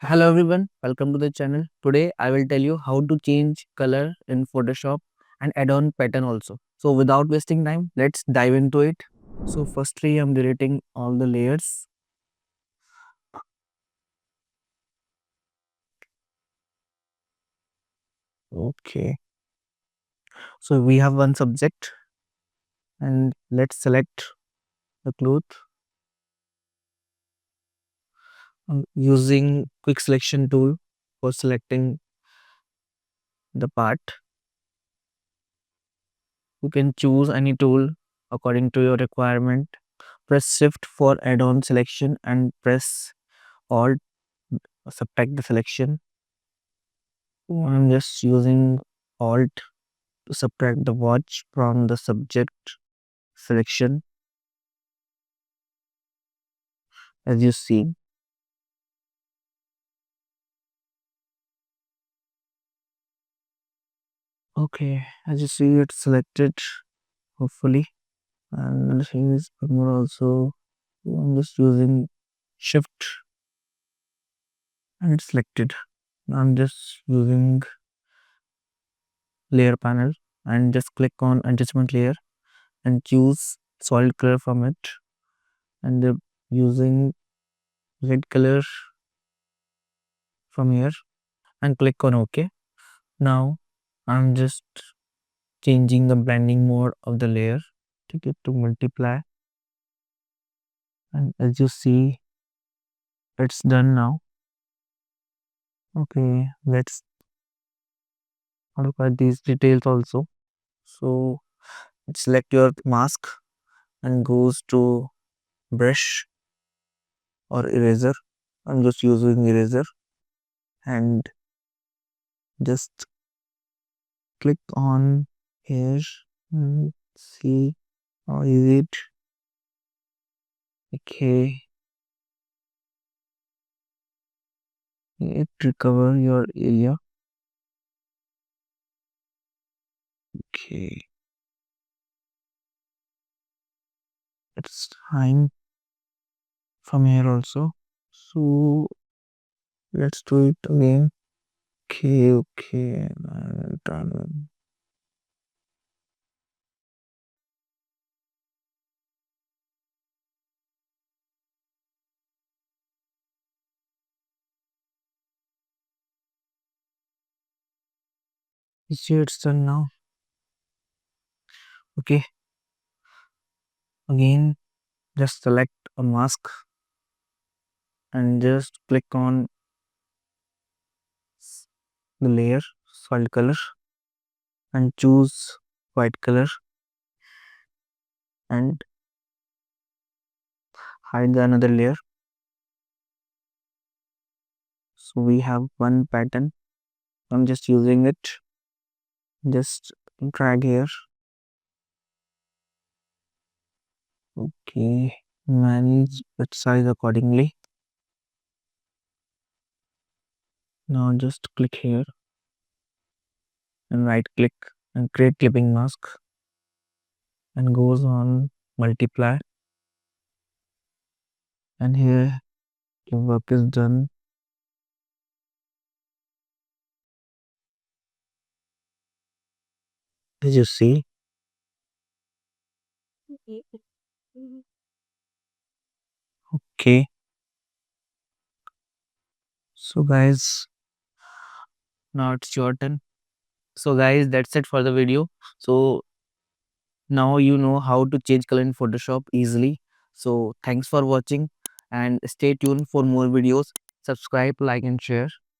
Hello everyone, welcome to the channel. Today I will tell you how to change color in Photoshop and add on pattern also. So without wasting time, let's dive into it. So firstly I'm deleting all the layers. Okay. So we have one subject and let's select the cloth using quick selection tool for selecting the part. You can choose any tool according to your requirement. Press shift for add-on selection and press alt subtract the selection. I'm just using alt to subtract the watch from the subject selection as you see. Okay, as you see it's selected hopefully, and here is one more also. I'm just using shift and it's selected. I'm just using layer panel and just click on adjustment layer and choose solid color from it, and using red color from here and click on OK. Now I'm just changing the blending mode of the layer. Take it to multiply, and as you see it's done now. Okay, let's look at these details also. So select your mask and goes to brush or eraser. I'm just using eraser and just click on here and see how is it. Okay, it recover your area. Okay, it's fine from here also. So let's do it again. Okay, okay. Done. You see it's done now. Okay, again just select a mask and just click on the layer solid color and choose white color and hide the another layer. So we have one pattern. I'm just using it. Just drag here. Okay, manage its size accordingly. Now just click here and right click and create clipping mask and goes on multiply, and here the work is done. As you see. Okay, so guys, now it's your turn. So guys, that's it for the video. So now you know how to change color in Photoshop easily. So thanks for watching and stay tuned for more videos. Subscribe, like and share.